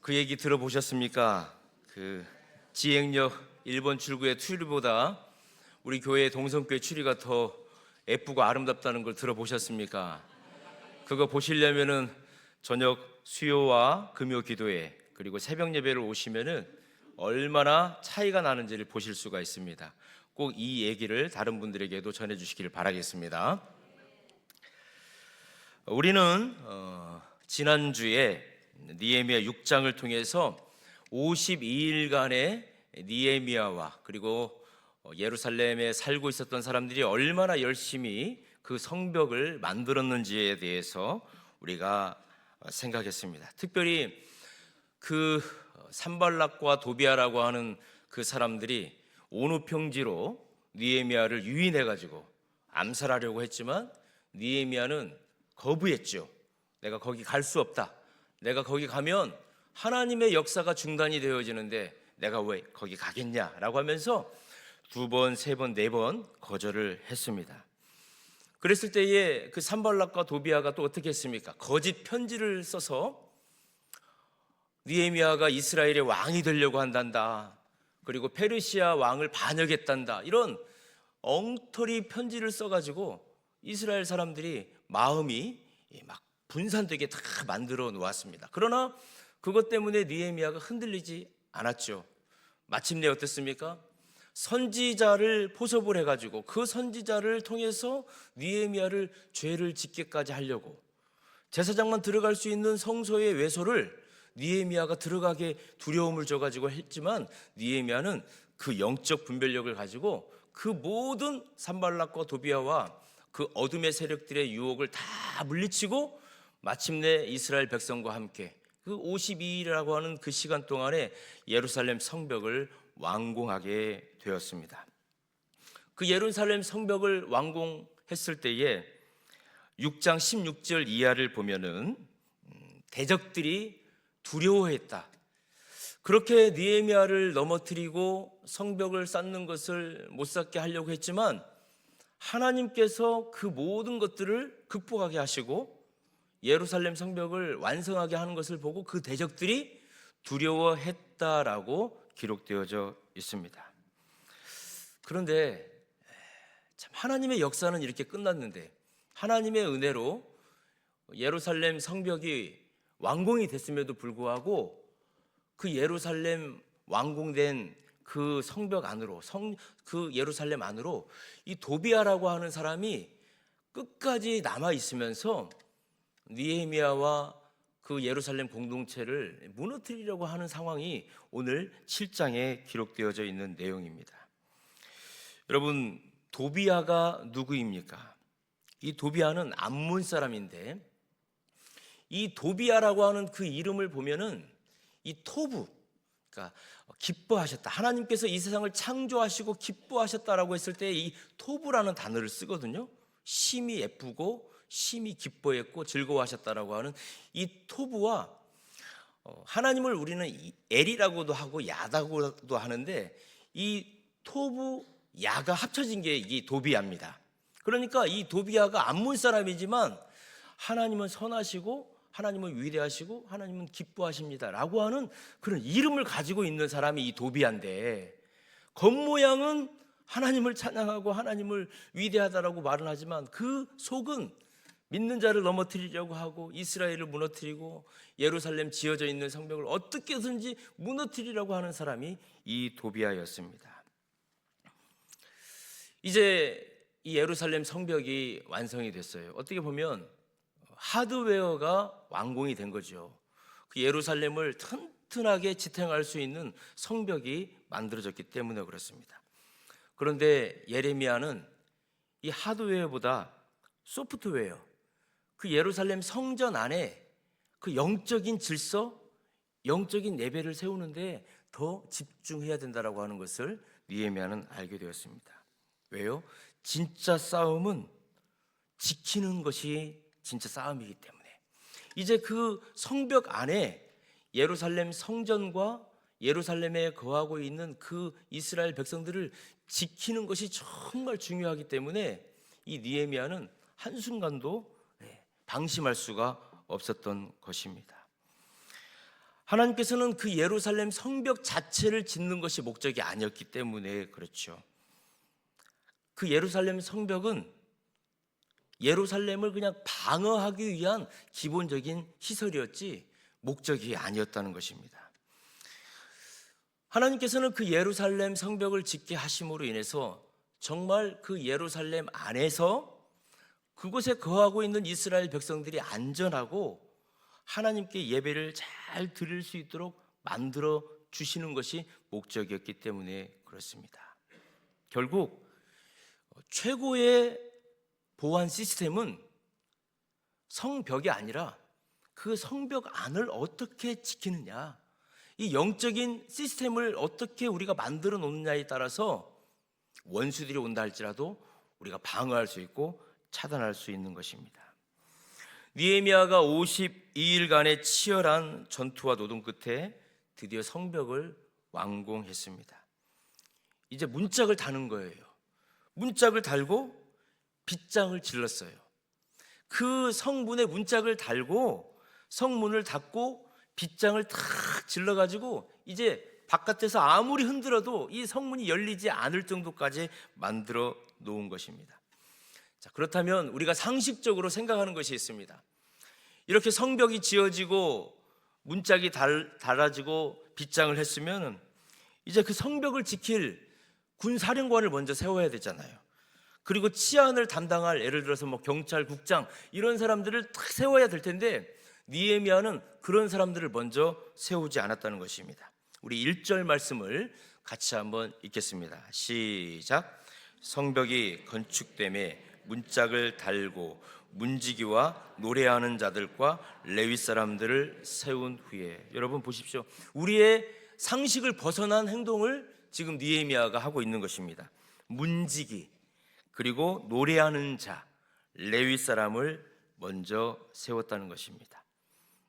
그 얘기 들어보셨습니까? 그 지행역 1번 출구의 추리보다 우리 교회 동성교회 추리가 더 예쁘고 아름답다는 걸 들어보셨습니까? 그거 보시려면은 저녁 수요와 금요 기도회 그리고 새벽 예배를 오시면은 얼마나 차이가 나는지를 보실 수가 있습니다. 꼭 이 얘기를 다른 분들에게도 전해주시기를 바라겠습니다. 우리는 지난주에 느헤미야 6장을 통해서 52일간의 느헤미야와 그리고 예루살렘에 살고 있었던 사람들이 얼마나 열심히 그 성벽을 만들었는지에 대해서 우리가 생각했습니다. 특별히 그 산발락과 도비아라고 하는 그 사람들이 온우평지로 느헤미야를 유인해 가지고 암살하려고 했지만 느헤미야는 거부했죠. 내가 거기 갈 수 없다. 내가 거기 가면 하나님의 역사가 중단이 되어지는데 내가 왜 거기 가겠냐라고 하면서 2번, 3번, 4번 거절을 했습니다. 그랬을 때에 그 산발락과 도비아가 또 어떻게 했습니까? 거짓 편지를 써서 느헤미야가 이스라엘의 왕이 되려고 한단다. 그리고 페르시아 왕을 반역했단다. 이런 엉터리 편지를 써가지고 이스라엘 사람들이 마음이 막 분산되게 다 만들어 놓았습니다. 그러나 그것 때문에 느헤미야가 흔들리지 않았죠. 마침내 어땠습니까? 선지자를 포섭을 해가지고 그 선지자를 통해서 느헤미야를 죄를 짓게까지 하려고 제사장만 들어갈 수 있는 성소의 외소를 느헤미야가 들어가게 두려움을 줘가지고 했지만 느헤미야는 그 영적 분별력을 가지고 그 모든 산발락과 도비아와 그 어둠의 세력들의 유혹을 다 물리치고 마침내 이스라엘 백성과 함께 그 52일이라고 하는 그 시간 동안에 예루살렘 성벽을 완공하게 되었습니다. 그 예루살렘 성벽을 완공했을 때에 6장 16절 이하를 보면은 대적들이 두려워했다. 그렇게 느헤미야를 넘어뜨리고 성벽을 쌓는 것을 못 쌓게 하려고 했지만 하나님께서 그 모든 것들을 극복하게 하시고 예루살렘 성벽을 완성하게 하는 것을 보고 그 대적들이 두려워했다라고 기록되어져 있습니다. 그런데 참 하나님의 역사는 이렇게 끝났는데 하나님의 은혜로 예루살렘 성벽이 완공이 됐음에도 불구하고 그 예루살렘 완공된 그 성벽 안으로 그 예루살렘 안으로 이 도비아라고 하는 사람이 끝까지 남아 있으면서 느헤미야와 그 예루살렘 공동체를 무너뜨리려고 하는 상황이 오늘 7장에 기록되어져 있는 내용입니다. 여러분, 도비아가 누구입니까? 이 도비아는 암몬 사람인데 이 도비아라고 하는 그 이름을 보면은 이 토부, 그러니까 기뻐하셨다. 하나님께서 이 세상을 창조하시고 기뻐하셨다라고 했을 때 이 토부라는 단어를 쓰거든요. 심히 예쁘고 심히 기뻐했고 즐거워하셨다라고 하는 이 토부와 하나님을 우리는 엘이라고도 하고 야다고도 하는데 이 토부 야가 합쳐진 게 이 도비아입니다. 그러니까 이 도비아가 암몬 사람이지만 하나님은 선하시고 하나님은 위대하시고 하나님은 기뻐하십니다라고 하는 그런 이름을 가지고 있는 사람이 이 도비아인데 겉모양은 하나님을 찬양하고 하나님을 위대하다라고 말은 하지만 그 속은 믿는 자를 넘어뜨리려고 하고 이스라엘을 무너뜨리고 예루살렘 지어져 있는 성벽을 어떻게든지 무너뜨리려고 하는 사람이 이 도비아였습니다. 이제 이 예루살렘 성벽이 완성이 됐어요. 어떻게 보면 하드웨어가 완공이 된 거죠. 그 예루살렘을 튼튼하게 지탱할 수 있는 성벽이 만들어졌기 때문에 그렇습니다. 그런데 예레미야는 이 하드웨어보다 소프트웨어, 그 예루살렘 성전 안에 그 영적인 질서, 영적인 예배를 세우는데 더 집중해야 된다라고 하는 것을 느헤미야는 알게 되었습니다. 왜요? 진짜 싸움은 지키는 것이 진짜 싸움이기 때문에 이제 그 성벽 안에 예루살렘 성전과 예루살렘에 거하고 있는 그 이스라엘 백성들을 지키는 것이 정말 중요하기 때문에 이 느헤미야는 한순간도 방심할 수가 없었던 것입니다. 하나님께서는 그 예루살렘 성벽 자체를 짓는 것이 목적이 아니었기 때문에 그렇죠. 그 예루살렘 성벽은 예루살렘을 그냥 방어하기 위한 기본적인 시설이었지 목적이 아니었다는 것입니다. 하나님께서는 그 예루살렘 성벽을 짓게 하심으로 인해서 정말 그 예루살렘 안에서 그곳에 거하고 있는 이스라엘 백성들이 안전하고 하나님께 예배를 잘 드릴 수 있도록 만들어 주시는 것이 목적이었기 때문에 그렇습니다. 결국 최고의 보안 시스템은 성벽이 아니라 그 성벽 안을 어떻게 지키느냐, 이 영적인 시스템을 어떻게 우리가 만들어 놓느냐에 따라서 원수들이 온다 할지라도 우리가 방어할 수 있고 차단할 수 있는 것입니다. 느헤미야가 52일간의 치열한 전투와 노동 끝에 드디어 성벽을 완공했습니다. 이제 문짝을 다는 거예요. 문짝을 달고 빗장을 질렀어요. 그 성문에 문짝을 달고 성문을 닫고 빗장을 탁 질러가지고 이제 바깥에서 아무리 흔들어도 이 성문이 열리지 않을 정도까지 만들어 놓은 것입니다. 자, 그렇다면 우리가 상식적으로 생각하는 것이 있습니다. 이렇게 성벽이 지어지고 문짝이 달아지고 빗장을 했으면 이제 그 성벽을 지킬 군사령관을 먼저 세워야 되잖아요. 그리고 치안을 담당할 예를 들어서 뭐 경찰, 국장 이런 사람들을 딱 세워야 될 텐데 느헤미야는 그런 사람들을 먼저 세우지 않았다는 것입니다. 우리 1절 말씀을 같이 한번 읽겠습니다. 시작. 성벽이 건축됨에 문짝을 달고 문지기와 노래하는 자들과 레위 사람들을 세운 후에, 여러분 보십시오. 우리의 상식을 벗어난 행동을 지금 느헤미야가 하고 있는 것입니다. 문지기 그리고 노래하는 자 레위 사람을 먼저 세웠다는 것입니다.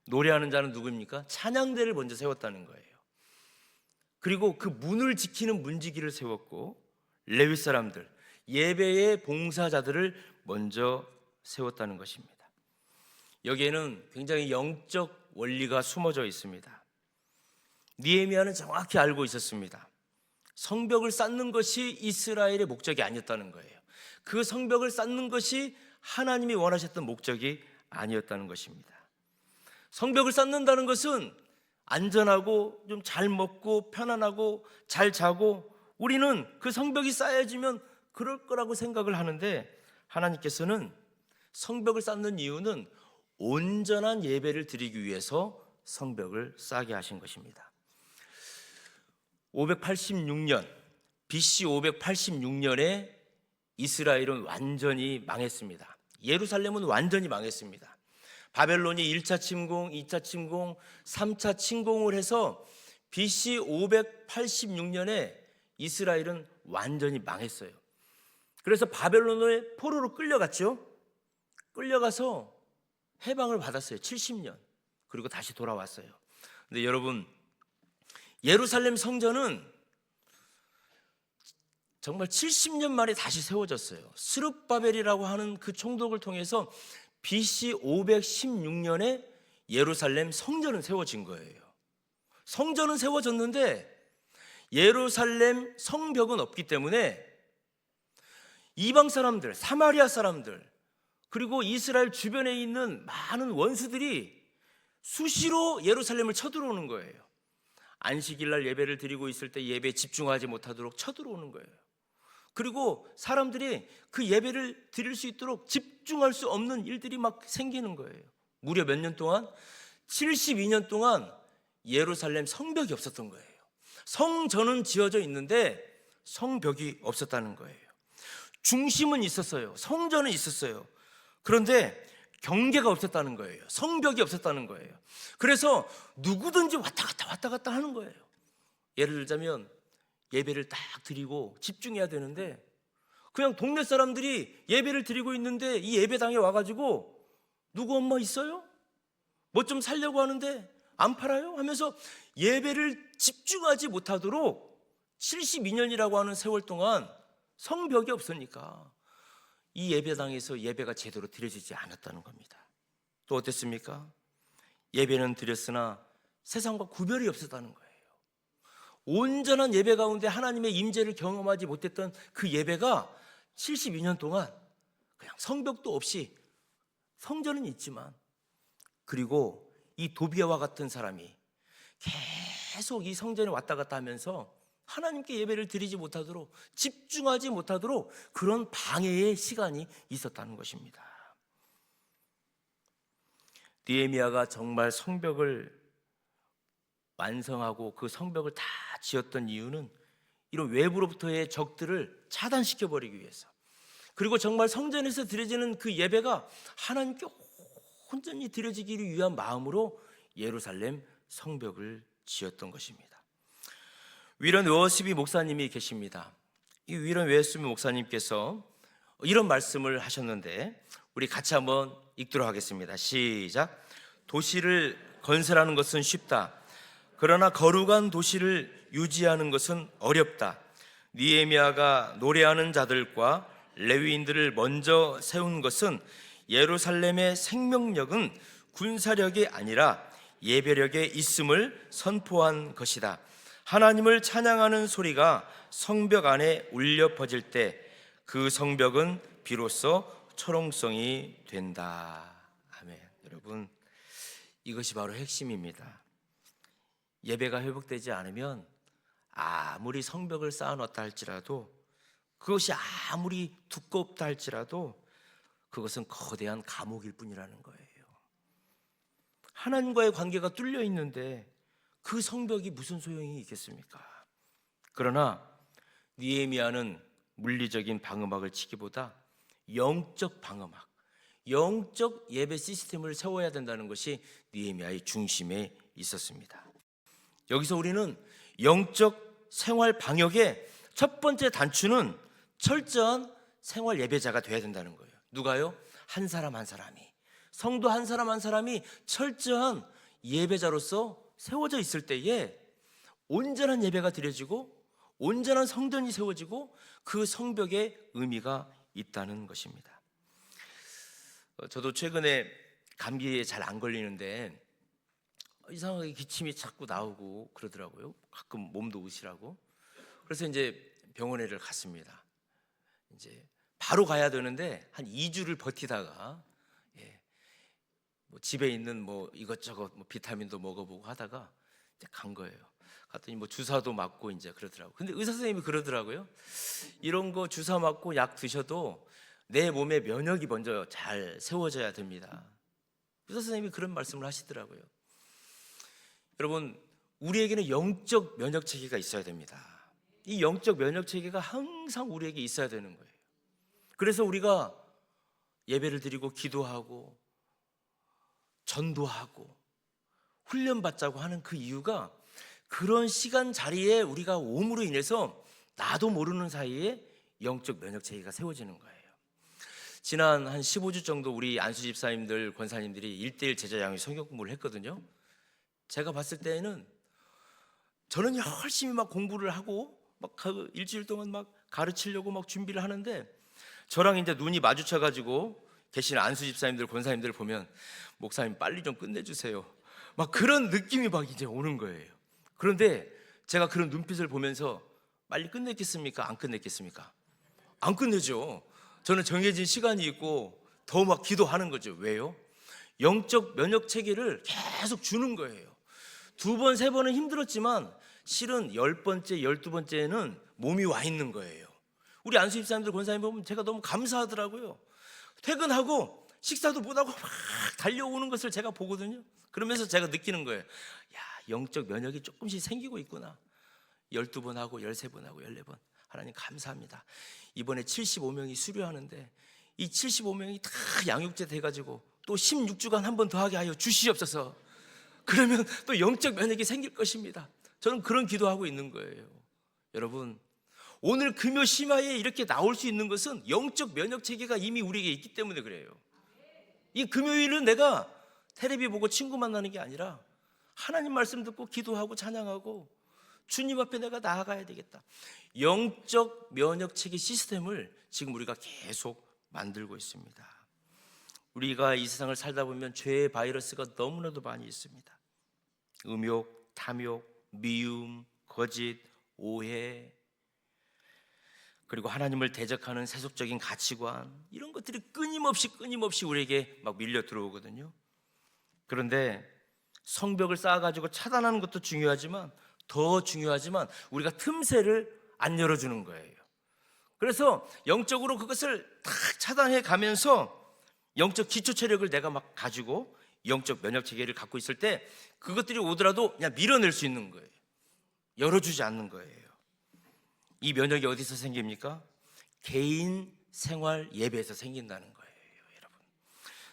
노래하는 자는 누구입니까? 찬양대를 먼저 세웠다는 거예요. 그리고 그 문을 지키는 문지기를 세웠고 레위 사람들 예배의 봉사자들을 먼저 세웠다는 것입니다. 여기에는 굉장히 영적 원리가 숨어져 있습니다. 느헤미야는 정확히 알고 있었습니다. 성벽을 쌓는 것이 이스라엘의 목적이 아니었다는 거예요. 그 성벽을 쌓는 것이 하나님이 원하셨던 목적이 아니었다는 것입니다. 성벽을 쌓는다는 것은 안전하고 좀 잘 먹고 편안하고 잘 자고 우리는 그 성벽이 쌓여지면 그럴 거라고 생각을 하는데 하나님께서는 성벽을 쌓는 이유는 온전한 예배를 드리기 위해서 성벽을 쌓게 하신 것입니다. 586년 BC 586년에 이스라엘은 완전히 망했습니다. 예루살렘은 완전히 망했습니다. 바벨론이 1차 침공, 2차 침공, 3차 침공을 해서 BC 586년에 이스라엘은 완전히 망했어요. 그래서 바벨론의 포로로 끌려갔죠. 끌려가서 해방을 받았어요. 70년. 그리고 다시 돌아왔어요. 근데 여러분, 예루살렘 성전은 정말 70년 만에 다시 세워졌어요. 스룹바벨이라고 하는 그 총독을 통해서 BC 516년에 예루살렘 성전은 세워진 거예요. 성전은 세워졌는데 예루살렘 성벽은 없기 때문에 이방 사람들, 사마리아 사람들, 그리고 이스라엘 주변에 있는 많은 원수들이 수시로 예루살렘을 쳐들어오는 거예요. 안식일날 예배를 드리고 있을 때 예배에 집중하지 못하도록 쳐들어오는 거예요. 그리고 사람들이 그 예배를 드릴 수 있도록 집중할 수 없는 일들이 막 생기는 거예요. 무려 몇 년 동안? 72년 동안 예루살렘 성벽이 없었던 거예요. 성전은 지어져 있는데 성벽이 없었다는 거예요. 중심은 있었어요. 성전은 있었어요. 그런데 경계가 없었다는 거예요. 성벽이 없었다는 거예요. 그래서 누구든지 왔다 갔다 하는 거예요. 예를 들자면 예배를 딱 드리고 집중해야 되는데 그냥 동네 사람들이 예배를 드리고 있는데 이 예배당에 와가지고 누구 엄마 있어요? 뭐 좀 살려고 하는데 안 팔아요? 하면서 예배를 집중하지 못하도록 72년이라고 하는 세월 동안 성벽이 없으니까 이 예배당에서 예배가 제대로 드려지지 않았다는 겁니다. 또 어땠습니까? 예배는 드렸으나 세상과 구별이 없었다는 거예요. 온전한 예배 가운데 하나님의 임재를 경험하지 못했던 그 예배가 72년 동안 그냥 성벽도 없이, 성전은 있지만, 그리고 이 도비아와 같은 사람이 계속 이 성전에 왔다 갔다 하면서 하나님께 예배를 드리지 못하도록, 집중하지 못하도록 그런 방해의 시간이 있었다는 것입니다. 느헤미야가 정말 성벽을 완성하고 그 성벽을 다 지었던 이유는 이런 외부로부터의 적들을 차단시켜 버리기 위해서, 그리고 정말 성전에서 드려지는 그 예배가 하나님께 온전히 드려지기를 위한 마음으로 예루살렘 성벽을 지었던 것입니다. 위런 웨어스비 목사님이 계십니다. 이 위런 웨어스비 목사님께서 이런 말씀을 하셨는데 우리 같이 한번 읽도록 하겠습니다. 시작. 도시를 건설하는 것은 쉽다. 그러나 거룩한 도시를 유지하는 것은 어렵다. 느헤미야가 노래하는 자들과 레위인들을 먼저 세운 것은 예루살렘의 생명력은 군사력이 아니라 예배력에 있음을 선포한 것이다. 하나님을 찬양하는 소리가 성벽 안에 울려 퍼질 때 그 성벽은 비로소 철옹성이 된다. 아멘. 여러분, 이것이 바로 핵심입니다. 예배가 회복되지 않으면 아무리 성벽을 쌓아놨다 할지라도, 그것이 아무리 두껍다 할지라도 그것은 거대한 감옥일 뿐이라는 거예요. 하나님과의 관계가 뚫려 있는데 그 성벽이 무슨 소용이 있겠습니까? 그러나 느헤미야는 물리적인 방어막을 치기보다 영적 방어막, 영적 예배 시스템을 세워야 된다는 것이 느헤미야의 중심에 있었습니다. 여기서 우리는 영적 생활 방역의 첫 번째 단추는 철저한 생활 예배자가 되어야 된다는 거예요. 누가요? 한 사람 한 사람이, 성도 한 사람 한 사람이 철저한 예배자로서 세워져 있을 때에 온전한 예배가 드려지고 온전한 성전이 세워지고 그 성벽에 의미가 있다는 것입니다. 저도 최근에 감기에 잘 안 걸리는데 이상하게 기침이 자꾸 나오고 그러더라고요. 가끔 몸도 으시라고. 그래서 이제 병원에를 갔습니다. 이제 바로 가야 되는데 한 2주를 버티다가 뭐 집에 있는 뭐 이것저것 뭐 비타민도 먹어보고 하다가 이제 간 거예요. 갔더니 뭐 주사도 맞고 이제 그러더라고요. 근데 의사 선생님이 그러더라고요. 이런 거 주사 맞고 약 드셔도 내 몸의 면역이 먼저 잘 세워져야 됩니다. 의사 선생님이 그런 말씀을 하시더라고요. 여러분, 우리에게는 영적 면역 체계가 있어야 됩니다. 이 영적 면역 체계가 항상 우리에게 있어야 되는 거예요. 그래서 우리가 예배를 드리고 기도하고 전도하고 훈련받자고 하는 그 이유가 그런 시간 자리에 우리가 옴으로 인해서 나도 모르는 사이에 영적 면역 체계가 세워지는 거예요. 지난 한 15주 정도 우리 안수 집사님들, 권사님들이 1:1 제자 양육 성경 공부를 했거든요. 제가 봤을 때에는 저는 열심히 막 공부를 하고 막 일주일 동안 막 가르치려고 막 준비를 하는데 저랑 이제 눈이 마주쳐 가지고 계신 안수 집사님들, 권사님들 보면 목사님 빨리 좀 끝내주세요. 막 그런 느낌이 막 이제 오는 거예요. 그런데 제가 그런 눈빛을 보면서 빨리 끝냈겠습니까? 안 끝냈겠습니까? 안 끝내죠. 저는 정해진 시간이 있고 더 막 기도하는 거죠. 왜요? 영적 면역 체계를 계속 주는 거예요. 2번, 3번은 힘들었지만 실은 10번째, 12번째에는 몸이 와 있는 거예요. 우리 안수 집사님들, 권사님 보면 제가 너무 감사하더라고요. 퇴근하고 식사도 못하고 막 달려오는 것을 제가 보거든요. 그러면서 제가 느끼는 거예요. 야, 영적 면역이 조금씩 생기고 있구나. 12번 하고 13번 하고 14번. 하나님 감사합니다. 이번에 75명이 수료하는데 이 75명이 다 양육제 돼가지고 또 16주간 한 번 더 하게 하여 주시옵소서. 그러면 또 영적 면역이 생길 것입니다. 저는 그런 기도하고 있는 거예요. 여러분, 오늘 금요 심야에 이렇게 나올 수 있는 것은 영적 면역 체계가 이미 우리에게 있기 때문에 그래요. 이 금요일은 내가 텔레비 보고 친구 만나는 게 아니라 하나님 말씀 듣고 기도하고 찬양하고 주님 앞에 내가 나아가야 되겠다. 영적 면역 체계 시스템을 지금 우리가 계속 만들고 있습니다. 우리가 이 세상을 살다 보면 죄의 바이러스가 너무나도 많이 있습니다. 음욕, 탐욕, 미움, 거짓, 오해, 그리고 하나님을 대적하는 세속적인 가치관, 이런 것들이 끊임없이 우리에게 막 밀려 들어오거든요. 그런데 성벽을 쌓아가지고 차단하는 것도 중요하지만 더 중요하지만 우리가 틈새를 안 열어주는 거예요. 그래서 영적으로 그것을 다 차단해 가면서 영적 기초 체력을 내가 막 가지고 영적 면역 체계를 갖고 있을 때 그것들이 오더라도 그냥 밀어낼 수 있는 거예요. 열어주지 않는 거예요. 이 면역이 어디서 생깁니까? 개인 생활 예배에서 생긴다는 거예요, 여러분.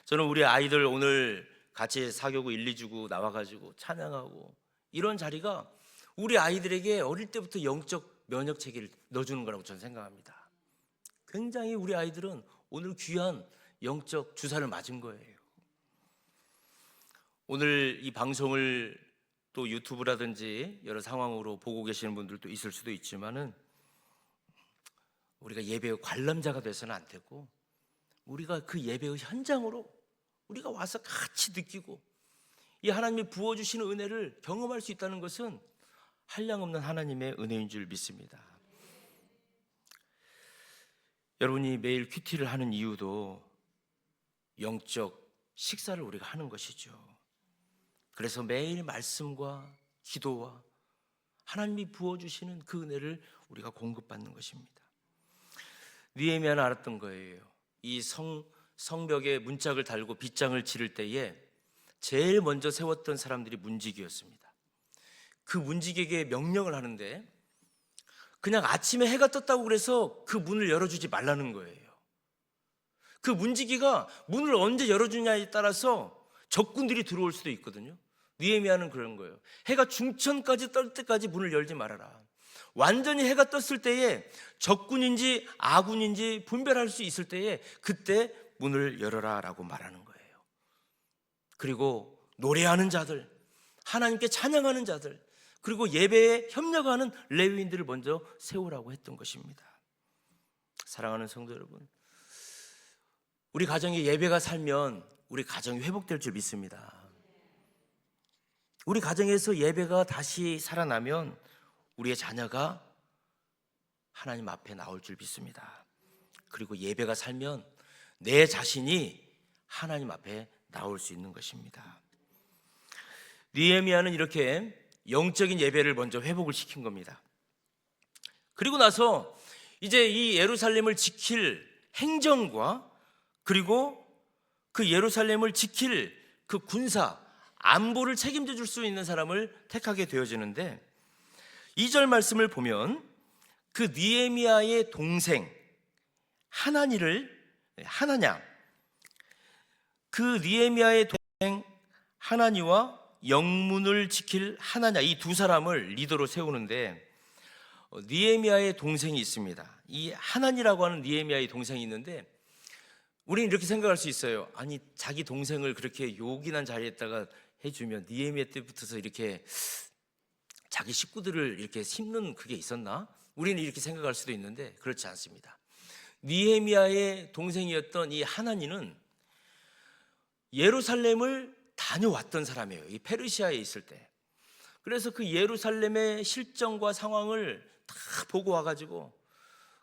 저는 우리 아이들 오늘 같이 사교구 1, 2주고 나와가지고 찬양하고 이런 자리가 우리 아이들에게 어릴 때부터 영적 면역 체계를 넣어주는 거라고 저는 생각합니다. 굉장히 우리 아이들은 오늘 귀한 영적 주사를 맞은 거예요. 오늘 이 방송을 또 유튜브라든지 여러 상황으로 보고 계시는 분들도 있을 수도 있지만은 우리가 예배의 관람자가 돼서는 안 되고 우리가 그 예배의 현장으로 우리가 와서 같이 느끼고 이 하나님이 부어주시는 은혜를 경험할 수 있다는 것은 한량없는 하나님의 은혜인 줄 믿습니다. 여러분이 매일 큐티를 하는 이유도 영적 식사를 우리가 하는 것이죠. 그래서 매일 말씀과 기도와 하나님이 부어주시는 그 은혜를 우리가 공급받는 것입니다. 느헤미야는 알았던 거예요. 이 성벽에 문짝을 달고 빗장을 치를 때에 제일 먼저 세웠던 사람들이 문지기였습니다. 그 문지기에게 명령을 하는데 그냥 아침에 해가 떴다고 그래서 그 문을 열어주지 말라는 거예요. 그 문지기가 문을 언제 열어주냐에 따라서 적군들이 들어올 수도 있거든요. 느헤미야는 그런 거예요. 해가 중천까지 뜰 때까지 문을 열지 말아라. 완전히 해가 떴을 때에 적군인지 아군인지 분별할 수 있을 때에 그때 문을 열어라 라고 말하는 거예요. 그리고 노래하는 자들, 하나님께 찬양하는 자들, 그리고 예배에 협력하는 레위인들을 먼저 세우라고 했던 것입니다. 사랑하는 성도 여러분, 우리 가정에 예배가 살면 우리 가정이 회복될 줄 믿습니다. 우리 가정에서 예배가 다시 살아나면 우리의 자녀가 하나님 앞에 나올 줄 믿습니다. 그리고 예배가 살면 내 자신이 하나님 앞에 나올 수 있는 것입니다. 느헤미야는 이렇게 영적인 예배를 먼저 회복을 시킨 겁니다. 그리고 나서 이제 이 예루살렘을 지킬 행정과 그리고 그 예루살렘을 지킬 그 군사, 안보를 책임져 줄 수 있는 사람을 택하게 되어지는데 2절 말씀을 보면 그 느헤미야의 동생 하나냐, 그 느헤미야의 동생 하나니와 영문을 지킬 하나냐, 이 두 사람을 리더로 세우는데 느헤미야의 동생이 있습니다. 이 하나니라고 하는 느헤미야의 동생이 있는데 우리는 이렇게 생각할 수 있어요. 아니 자기 동생을 그렇게 요긴한 자리에다가 해주면 느헤미야 때부터서 이렇게 자기 식구들을 이렇게 심는 그게 있었나? 우리는 이렇게 생각할 수도 있는데 그렇지 않습니다. 느헤미야의 동생이었던 이 하나니는 예루살렘을 다녀왔던 사람이에요. 이 페르시아에 있을 때. 그래서 그 예루살렘의 실정과 상황을 다 보고 와가지고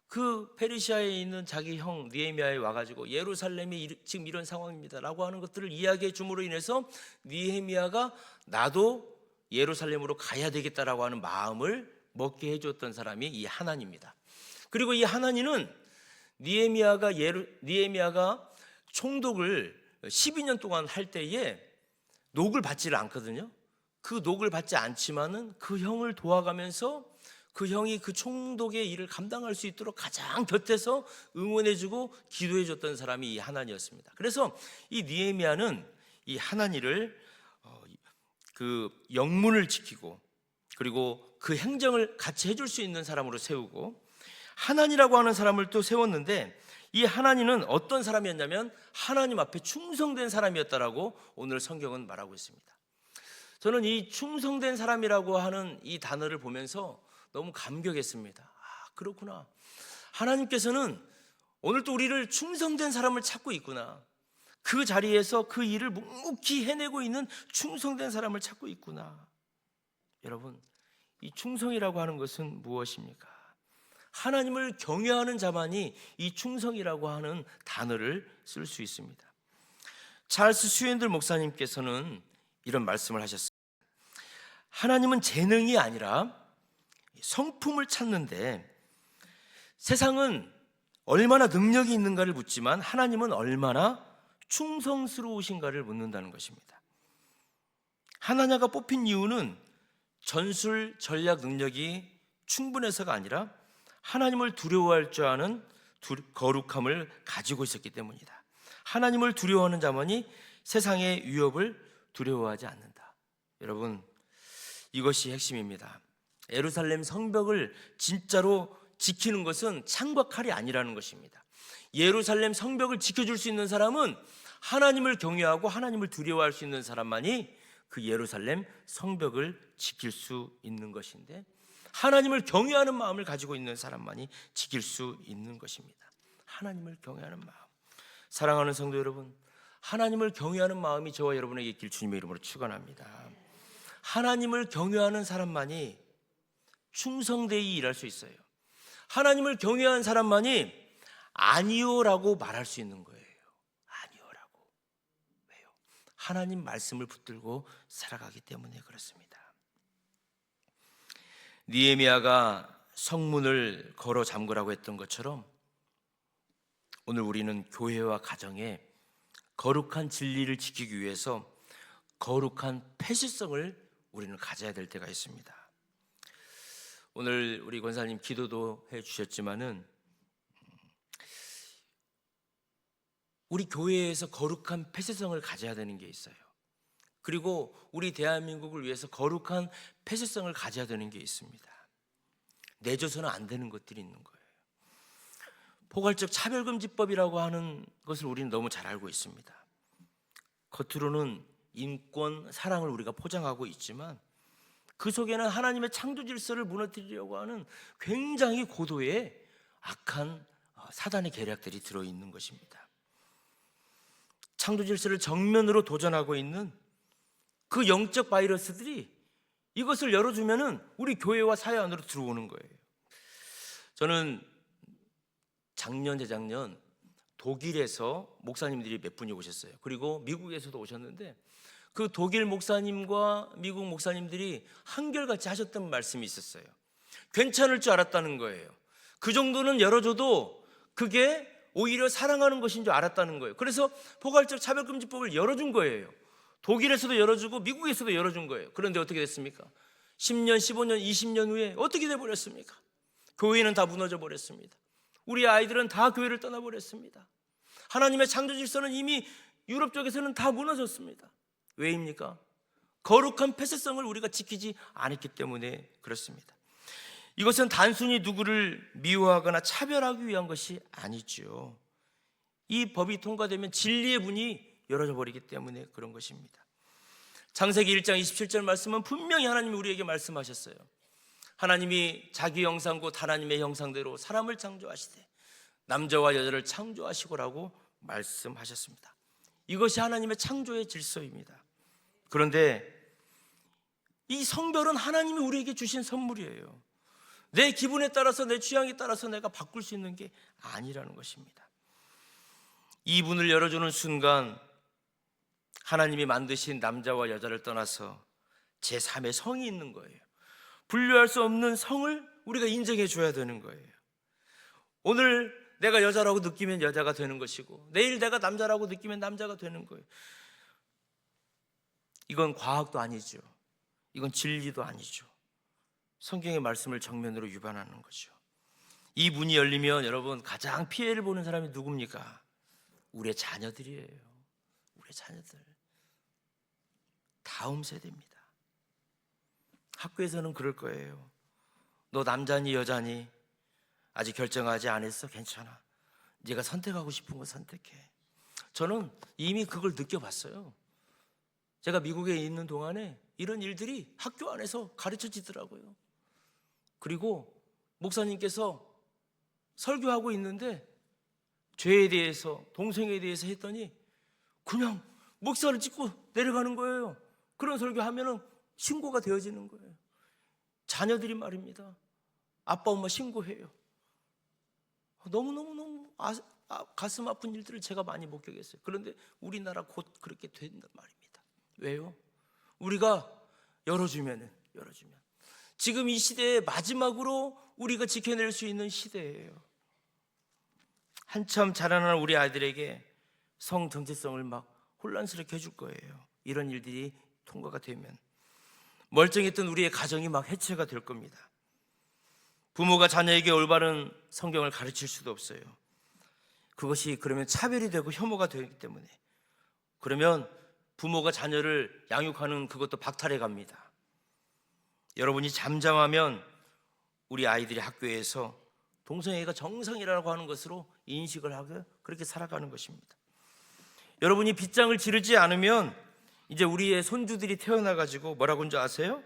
그 페르시아에 있는 자기 형 느헤미야에 와가지고 예루살렘이 지금 이런 상황입니다 라고 하는 것들을 이야기해 줌으로 인해서 느헤미야가 나도 예루살렘으로 가야 되겠다라고 하는 마음을 먹게 해줬던 사람이 이 하나니입니다. 그리고 이 하나니는 느헤미야가 총독을 12년 동안 할 때에 녹을 받지를 않거든요. 그 녹을 받지 않지만은 그 형을 도와가면서 그 형이 그 총독의 일을 감당할 수 있도록 가장 곁에서 응원해주고 기도해줬던 사람이 이 하나니였습니다. 그래서 이 느헤미야는 이 하나니를 그 영문을 지키고 그리고 그 행정을 같이 해줄 수 있는 사람으로 세우고 하나니라고 하는 사람을 또 세웠는데 이 하나니는 어떤 사람이었냐면 하나님 앞에 충성된 사람이었다라고 오늘 성경은 말하고 있습니다. 저는 이 충성된 사람이라고 하는 이 단어를 보면서 너무 감격했습니다. 그렇구나. 하나님께서는 오늘도 우리를 충성된 사람을 찾고 있구나. 그 자리에서 그 일을 묵묵히 해내고 있는 충성된 사람을 찾고 있구나. 여러분, 이 충성이라고 하는 것은 무엇입니까? 하나님을 경외하는 자만이 이 충성이라고 하는 단어를 쓸 수 있습니다. 찰스 스윈들 목사님께서는 이런 말씀을 하셨습니다. 하나님은 재능이 아니라 성품을 찾는데 세상은 얼마나 능력이 있는가를 묻지만 하나님은 얼마나 충성스러우신가를 묻는다는 것입니다. 하나냐가 뽑힌 이유는 전술 전략 능력이 충분해서가 아니라 하나님을 두려워할 줄 아는 거룩함을 가지고 있었기 때문이다. 하나님을 두려워하는 자만이 세상의 위협을 두려워하지 않는다. 여러분, 이것이 핵심입니다. 예루살렘 성벽을 진짜로 지키는 것은 창과 칼이 아니라는 것입니다. 예루살렘 성벽을 지켜줄 수 있는 사람은 하나님을 경외하고 하나님을 두려워할 수 있는 사람만이 그 예루살렘 성벽을 지킬 수 있는 것인데, 하나님을 경외하는 마음을 가지고 있는 사람만이 지킬 수 있는 것입니다. 하나님을 경외하는 마음. 사랑하는 성도 여러분, 하나님을 경외하는 마음이 저와 여러분에게 있길 주님의 이름으로 축원합니다. 하나님을 경외하는 사람만이 충성되이 일할 수 있어요. 하나님을 경외하는 사람만이 아니요라고 말할 수 있는 거예요. 아니요라고. 왜요? 하나님 말씀을 붙들고 살아가기 때문에 그렇습니다. 느헤미야가 성문을 걸어 잠그라고 했던 것처럼 오늘 우리는 교회와 가정에 거룩한 진리를 지키기 위해서 거룩한 패시성을 우리는 가져야 될 때가 있습니다. 오늘 우리 권사님 기도도 해주셨지만은 우리 교회에서 거룩한 폐쇄성을 가져야 되는 게 있어요. 그리고 우리 대한민국을 위해서 거룩한 폐쇄성을 가져야 되는 게 있습니다. 내줘서는 안 되는 것들이 있는 거예요. 포괄적 차별금지법이라고 하는 것을 우리는 너무 잘 알고 있습니다. 겉으로는 인권, 사랑을 우리가 포장하고 있지만 그 속에는 하나님의 창조 질서를 무너뜨리려고 하는 굉장히 고도의 악한 사단의 계략들이 들어있는 것입니다. 창조 질서를 정면으로 도전하고 있는 그 영적 바이러스들이 이것을 열어주면은 우리 교회와 사회 안으로 들어오는 거예요. 저는 작년, 재작년 독일에서 목사님들이 몇 분이 오셨어요. 그리고 미국에서도 오셨는데 그 독일 목사님과 미국 목사님들이 한결같이 하셨던 말씀이 있었어요. 괜찮을 줄 알았다는 거예요. 그 정도는 열어줘도 그게 오히려 사랑하는 것인 줄 알았다는 거예요. 그래서 포괄적 차별금지법을 열어준 거예요. 독일에서도 열어주고 미국에서도 열어준 거예요. 그런데 어떻게 됐습니까? 10년, 15년, 20년 후에 어떻게 돼버렸습니까? 교회는 다 무너져 버렸습니다. 우리 아이들은 다 교회를 떠나버렸습니다. 하나님의 창조 질서는 이미 유럽 쪽에서는 다 무너졌습니다. 왜입니까? 거룩한 폐쇄성을 우리가 지키지 않았기 때문에 그렇습니다. 이것은 단순히 누구를 미워하거나 차별하기 위한 것이 아니죠. 이 법이 통과되면 진리의 문이 열어져 버리기 때문에 그런 것입니다. 창세기 1장 27절 말씀은 분명히 하나님이 우리에게 말씀하셨어요. 하나님이 자기 형상 곧 하나님의 형상대로 사람을 창조하시되 남자와 여자를 창조하시고라고 말씀하셨습니다. 이것이 하나님의 창조의 질서입니다. 그런데 이 성별은 하나님이 우리에게 주신 선물이에요. 내 기분에 따라서 내 취향에 따라서 내가 바꿀 수 있는 게 아니라는 것입니다. 이 문을 열어주는 순간 하나님이 만드신 남자와 여자를 떠나서 제3의 성이 있는 거예요. 분류할 수 없는 성을 우리가 인정해 줘야 되는 거예요. 오늘 내가 여자라고 느끼면 여자가 되는 것이고 내일 내가 남자라고 느끼면 남자가 되는 거예요. 이건 과학도 아니죠. 이건 진리도 아니죠. 성경의 말씀을 정면으로 위반하는 거죠. 이 문이 열리면 여러분 가장 피해를 보는 사람이 누굽니까? 우리의 자녀들이에요. 우리의 자녀들. 다음 세대입니다. 학교에서는 그럴 거예요. 너 남자니 여자니 아직 결정하지 않았어? 괜찮아. 네가 선택하고 싶은 거 선택해. 저는 이미 그걸 느껴봤어요. 제가 미국에 있는 동안에 이런 일들이 학교 안에서 가르쳐지더라고요. 그리고 목사님께서 설교하고 있는데 죄에 대해서, 동성애에 대해서 했더니 그냥 목사를 찍고 내려가는 거예요. 그런 설교하면은 신고가 되어지는 거예요. 자녀들이 말입니다. 아빠 엄마 신고해요. 너무너무 가슴 아픈 일들을 제가 많이 목격했어요. 그런데 우리나라 곧 그렇게 된단 말입니다. 왜요? 우리가 열어주면 지금 이 시대의 마지막으로 우리가 지켜낼 수 있는 시대예요. 한참 자라나는 우리 아이들에게 성 정체성을 막 혼란스럽게 해줄 거예요. 이런 일들이 통과가 되면 멀쩡했던 우리의 가정이 막 해체가 될 겁니다. 부모가 자녀에게 올바른 성경을 가르칠 수도 없어요. 그것이 그러면 차별이 되고 혐오가 되기 때문에, 그러면 부모가 자녀를 양육하는 그것도 박탈해 갑니다. 여러분이 잠잠하면 우리 아이들이 학교에서 동성애가 정상이라고 하는 것으로 인식을 하고 그렇게 살아가는 것입니다. 여러분이 빗장을 지르지 않으면 이제 우리의 손주들이 태어나가지고 뭐라고 하는 줄 아세요?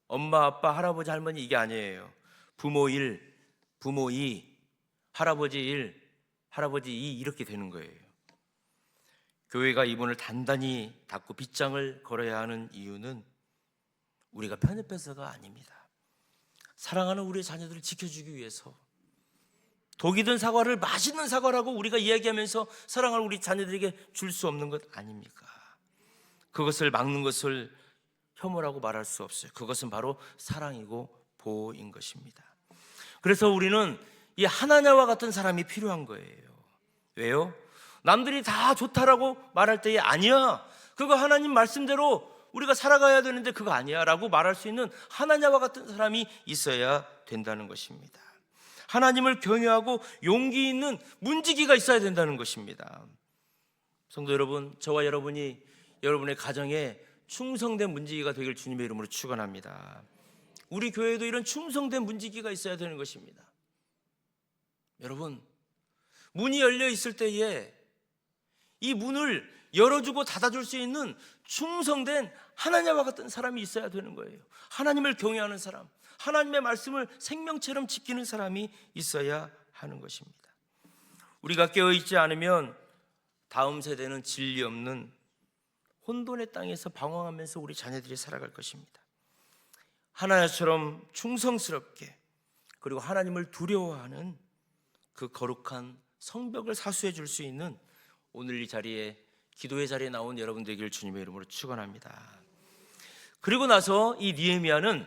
엄마, 아빠, 할아버지, 할머니 이게 아니에요. 부모 1, 부모 2, 할아버지 1, 할아버지 2 이렇게 되는 거예요. 교회가 이 문을 단단히 닫고 빗장을 걸어야 하는 이유는 우리가 편협해서가 아닙니다. 사랑하는 우리의 자녀들을 지켜주기 위해서, 독이 든 사과를 맛있는 사과라고 우리가 이야기하면서 사랑을 우리 자녀들에게 줄 수 없는 것 아닙니까? 그것을 막는 것을 혐오라고 말할 수 없어요. 그것은 바로 사랑이고 보호인 것입니다. 그래서 우리는 이 하나냐와 같은 사람이 필요한 거예요. 왜요? 남들이 다 좋다라고 말할 때에 아니야, 그거 하나님 말씀대로 우리가 살아가야 되는데 그거 아니야 라고 말할 수 있는 하나냐와 같은 사람이 있어야 된다는 것입니다. 하나님을 경외하고 용기 있는 문지기가 있어야 된다는 것입니다. 성도 여러분, 저와 여러분이 여러분의 가정에 충성된 문지기가 되길 주님의 이름으로 축원합니다. 우리 교회에도 이런 충성된 문지기가 있어야 되는 것입니다. 여러분, 문이 열려 있을 때에 이 문을 열어주고 닫아줄 수 있는 충성된 하나님과 같은 사람이 있어야 되는 거예요. 하나님을 경외하는 사람, 하나님의 말씀을 생명처럼 지키는 사람이 있어야 하는 것입니다. 우리가 깨어있지 않으면 다음 세대는 진리 없는 혼돈의 땅에서 방황하면서 우리 자녀들이 살아갈 것입니다. 하나님처럼 충성스럽게, 그리고 하나님을 두려워하는 그 거룩한 성벽을 사수해 줄 수 있는 오늘 이 자리에, 기도의 자리에 나온 여러분 되기를 주님의 이름으로 축원합니다. 그리고 나서 이 느헤미야는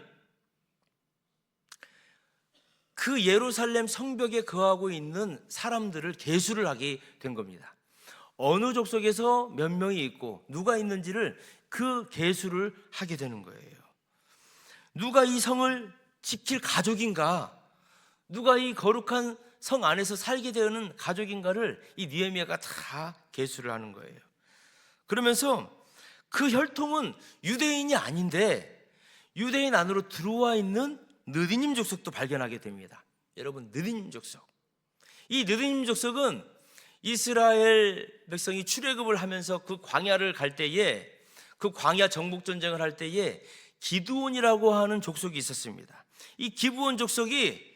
그 예루살렘 성벽에 거하고 있는 사람들을 계수를 하게 된 겁니다. 어느 족속에서 몇 명이 있고 누가 있는지를 그 계수를 하게 되는 거예요. 누가 이 성을 지킬 가족인가, 누가 이 거룩한 성 안에서 살게 되는 가족인가를 이 느헤미야가 다 계수를 하는 거예요. 그러면서 그 혈통은 유대인이 아닌데 유대인 안으로 들어와 있는 느디님 족속도 발견하게 됩니다. 여러분, 느디님 족속, 이 느디님 족속은 이스라엘 백성이 출애굽을 하면서 그 광야를 갈 때에, 그 광야 정복 전쟁을 할 때에 기드온이라고 하는 족속이 있었습니다. 이 기브온 족속이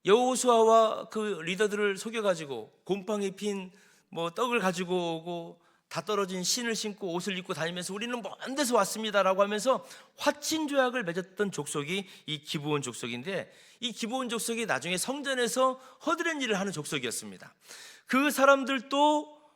여호수아와 그 리더들을 속여가지고 곰팡이 핀 떡을 가지고 오고 다 떨어진 신을 신고 옷을 입고 다니면서 우리는 먼 데서 왔습니다라고 하면서 화친 조약을 맺었던 족속이 이 기브온 족속인데, 이 기브온 족속이 나중에 성전에서 허드렛 일을 하는 족속이었습니다. 그 사람들도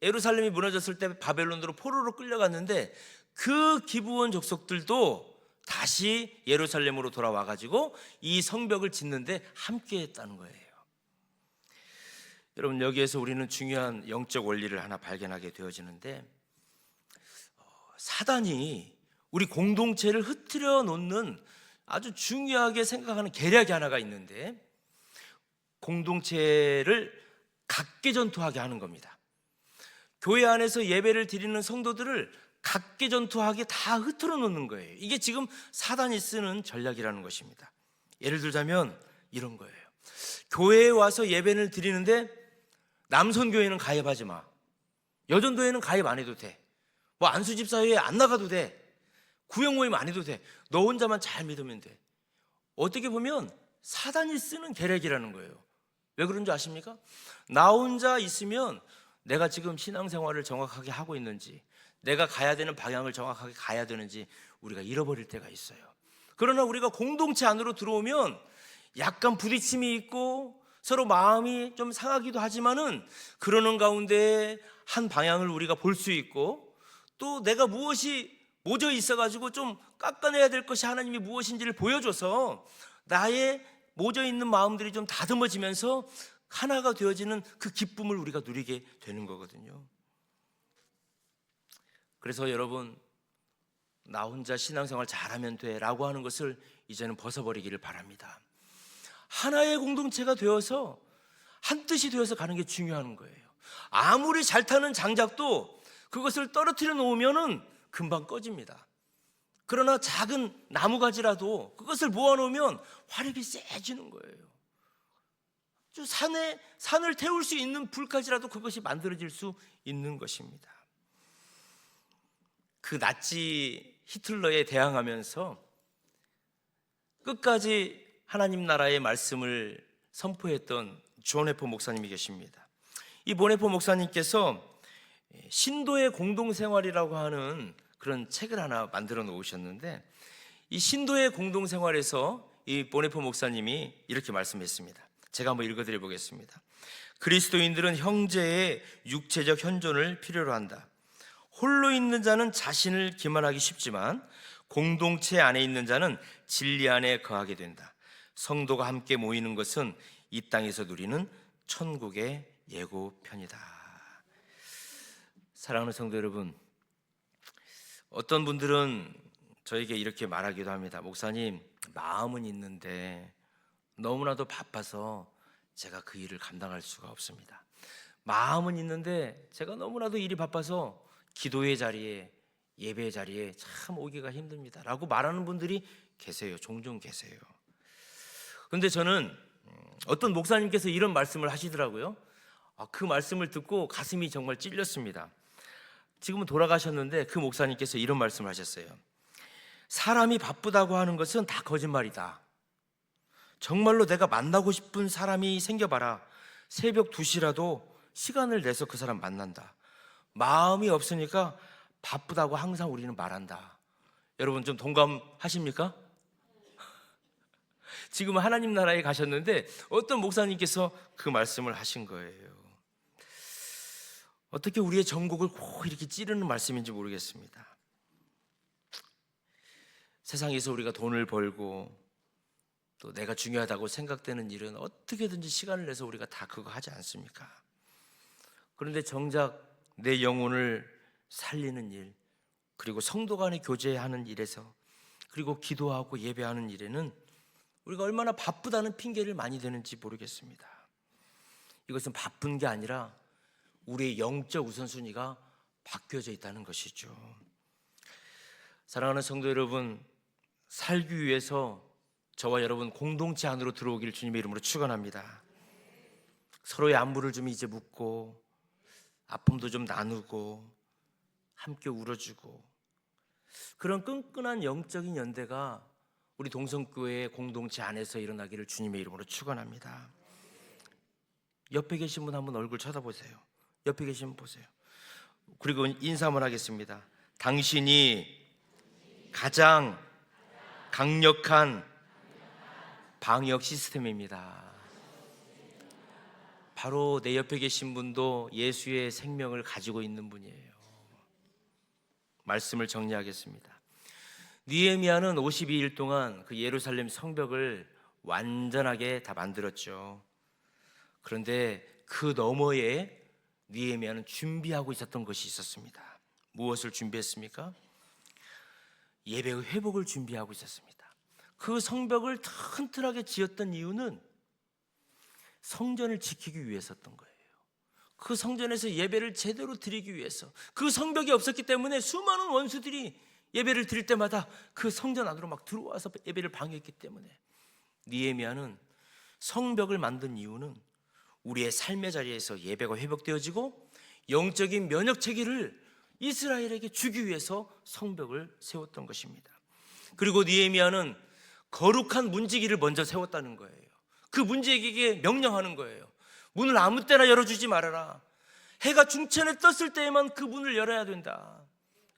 예루살렘이 무너졌을 때 바벨론으로 포로로 끌려갔는데 그 기브온 족속들도 다시 예루살렘으로 돌아와가지고 이 성벽을 짓는데 함께했다는 거예요. 여러분, 여기에서 우리는 중요한 영적 원리를 하나 발견하게 되어지는데, 사단이 우리 공동체를 흐트려 놓는 아주 중요하게 생각하는 계략이 하나가 있는데, 공동체를 각계전투하게 하는 겁니다. 교회 안에서 예배를 드리는 성도들을 각계전투하게 다 흐트러 놓는 거예요. 이게 지금 사단이 쓰는 전략이라는 것입니다. 예를 들자면 이런 거예요. 교회에 와서 예배를 드리는데 남선교회는 가입하지 마, 여전도회는 가입 안 해도 돼, 안수집사회에 안 나가도 돼, 구역모임 안 해도 돼, 너 혼자만 잘 믿으면 돼. 어떻게 보면 사단이 쓰는 계략이라는 거예요. 왜 그런 줄 아십니까? 나 혼자 있으면 내가 지금 신앙생활을 정확하게 하고 있는지, 내가 가야 되는 방향을 정확하게 가야 되는지 우리가 잃어버릴 때가 있어요. 그러나 우리가 공동체 안으로 들어오면 약간 부딪힘이 있고 서로 마음이 좀 상하기도 하지만은 그러는 가운데 한 방향을 우리가 볼 수 있고 또 내가 무엇이 모져 있어가지고 좀 깎아내야 될 것이 하나님이 무엇인지를 보여줘서 나의 모져 있는 마음들이 좀 다듬어지면서 하나가 되어지는 그 기쁨을 우리가 누리게 되는 거거든요. 그래서 여러분, 나 혼자 신앙생활 잘하면 돼 라고 하는 것을 이제는 벗어버리기를 바랍니다. 하나의 공동체가 되어서 한 뜻이 되어서 가는 게 중요한 거예요. 아무리 잘 타는 장작도 그것을 떨어뜨려 놓으면은 금방 꺼집니다. 그러나 작은 나무가지라도 그것을 모아놓으면 화력이 세지는 거예요. 산을 태울 수 있는 불까지라도 그것이 만들어질 수 있는 것입니다. 그 나치 히틀러에 대항하면서 끝까지 하나님 나라의 말씀을 선포했던 존 해퍼 목사님이 계십니다. 이 보네포 목사님께서 신도의 공동생활이라고 하는 그런 책을 하나 만들어 놓으셨는데, 이 신도의 공동생활에서 이 보네포 목사님이 이렇게 말씀했습니다. 제가 한번 읽어드려 보겠습니다. 그리스도인들은 형제의 육체적 현존을 필요로 한다. 홀로 있는 자는 자신을 기만하기 쉽지만 공동체 안에 있는 자는 진리 안에 거하게 된다. 성도가 함께 모이는 것은 이 땅에서 누리는 천국의 예고편이다. 사랑하는 성도 여러분, 어떤 분들은 저에게 이렇게 말하기도 합니다. 목사님, 마음은 있는데 너무나도 바빠서 제가 그 일을 감당할 수가 없습니다. 마음은 있는데 제가 너무나도 일이 바빠서 기도의 자리에, 예배의 자리에 참 오기가 힘듭니다 라고 말하는 분들이 계세요. 종종 계세요. 그런데 저는 어떤 목사님께서 이런 말씀을 하시더라고요. 그 말씀을 듣고 가슴이 정말 찔렸습니다. 지금은 돌아가셨는데 그 목사님께서 이런 말씀을 하셨어요. 사람이 바쁘다고 하는 것은 다 거짓말이다. 정말로 내가 만나고 싶은 사람이 생겨봐라. 새벽 2시라도 시간을 내서 그 사람 만난다. 마음이 없으니까 바쁘다고 항상 우리는 말한다. 여러분 좀 동감하십니까? 지금 하나님 나라에 가셨는데 어떤 목사님께서 그 말씀을 하신 거예요. 어떻게 우리의 전곡을 꼭 이렇게 찌르는 말씀인지 모르겠습니다. 세상에서 우리가 돈을 벌고 또 내가 중요하다고 생각되는 일은 어떻게든지 시간을 내서 우리가 다 그거 하지 않습니까? 그런데 정작 내 영혼을 살리는 일, 그리고 성도 간의 교제하는 일에서, 그리고 기도하고 예배하는 일에는 우리가 얼마나 바쁘다는 핑계를 많이 대는지 모르겠습니다. 이것은 바쁜 게 아니라 우리의 영적 우선순위가 바뀌어져 있다는 것이죠. 사랑하는 성도 여러분, 살기 위해서 저와 여러분 공동체 안으로 들어오기를 주님의 이름으로 축원합니다. 서로의 안부를 좀 이제 묻고 아픔도 좀 나누고 함께 울어주고, 그런 끈끈한 영적인 연대가 우리 동성교회 공동체 안에서 일어나기를 주님의 이름으로 축원합니다. 옆에 계신 분 한번 얼굴 쳐다보세요. 옆에 계신 분 보세요. 그리고 인사 한번 하겠습니다. 당신이 가장 강력한 방역 시스템입니다. 바로 내 옆에 계신 분도 예수의 생명을 가지고 있는 분이에요. 말씀을 정리하겠습니다. 느헤미야는 52일 동안 그 예루살렘 성벽을 완전하게 다 만들었죠. 그런데 그 너머에 느헤미야는 준비하고 있었던 것이 있었습니다. 무엇을 준비했습니까? 예배의 회복을 준비하고 있었습니다. 그 성벽을 튼튼하게 지었던 이유는 성전을 지키기 위해서였던 거예요. 그 성전에서 예배를 제대로 드리기 위해서. 그 성벽이 없었기 때문에 수많은 원수들이 예배를 드릴 때마다 그 성전 안으로 막 들어와서 예배를 방해했기 때문에 느헤미야는 성벽을 만든 이유는 우리의 삶의 자리에서 예배가 회복되어지고 영적인 면역 체계를 이스라엘에게 주기 위해서 성벽을 세웠던 것입니다. 그리고 느헤미야는 거룩한 문지기를 먼저 세웠다는 거예요. 그 문지기에게 명령하는 거예요. 문을 아무 때나 열어주지 말아라. 해가 중천에 떴을 때에만 그 문을 열어야 된다.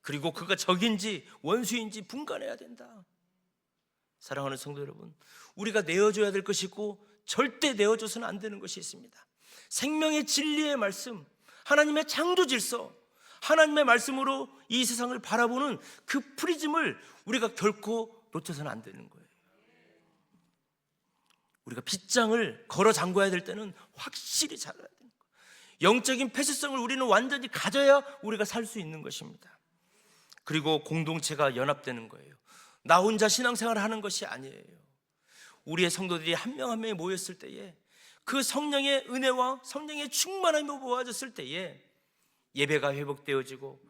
그리고 그가 적인지 원수인지 분간해야 된다. 사랑하는 성도 여러분, 우리가 내어줘야 될 것이 있고 절대 내어줘서는 안 되는 것이 있습니다. 생명의 진리의 말씀, 하나님의 창조 질서, 하나님의 말씀으로 이 세상을 바라보는 그 프리즘을 우리가 결코 놓쳐서는 안 되는 거예요. 우리가 빗장을 걸어 잠궈야 될 때는 확실히 잡아야 되는 거예요. 영적인 폐쇄성을 우리는 완전히 가져야 우리가 살 수 있는 것입니다. 그리고 공동체가 연합되는 거예요. 나 혼자 신앙생활을 하는 것이 아니에요. 우리의 성도들이 한 명 한 명이 모였을 때에 그 성령의 은혜와 성령의 충만함이 모아졌을 때에 예배가 회복되어지고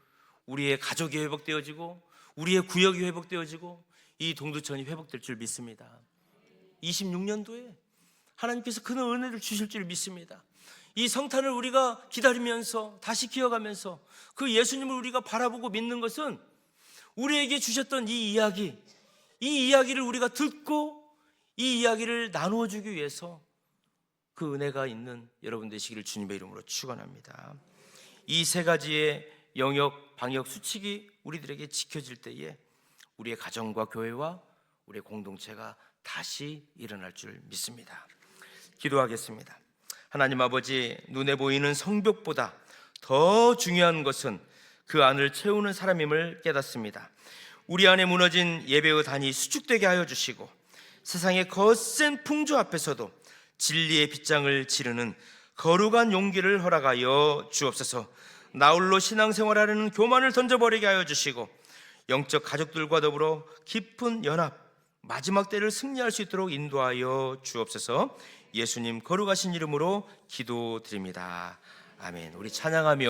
우리의 가족이 회복되어지고 우리의 구역이 회복되어지고 이 동두천이 회복될 줄 믿습니다. 26년도에 하나님께서 그런 은혜를 주실 줄 믿습니다. 이 성탄을 우리가 기다리면서 다시 기억하면서 그 예수님을 우리가 바라보고 믿는 것은 우리에게 주셨던 이 이야기를 우리가 듣고 이 이야기를 나누어 주기 위해서 그 은혜가 있는 여러분 되시기를 주님의 이름으로 축원합니다. 이 세 가지의 영역, 방역, 수칙이 우리들에게 지켜질 때에 우리의 가정과 교회와 우리의 공동체가 다시 일어날 줄 믿습니다. 기도하겠습니다. 하나님 아버지, 눈에 보이는 성벽보다 더 중요한 것은 그 안을 채우는 사람임을 깨닫습니다. 우리 안에 무너진 예배의 단이 수축되게 하여 주시고 세상의 거센 풍조 앞에서도 진리의 빗장을 지르는 거룩한 용기를 허락하여 주옵소서. 나홀로 신앙생활하려는 교만을 던져버리게 하여 주시고 영적 가족들과 더불어 깊은 연합, 마지막 때를 승리할 수 있도록 인도하여 주옵소서. 예수님 거룩하신 이름으로 기도드립니다. 아멘. 우리 찬양하며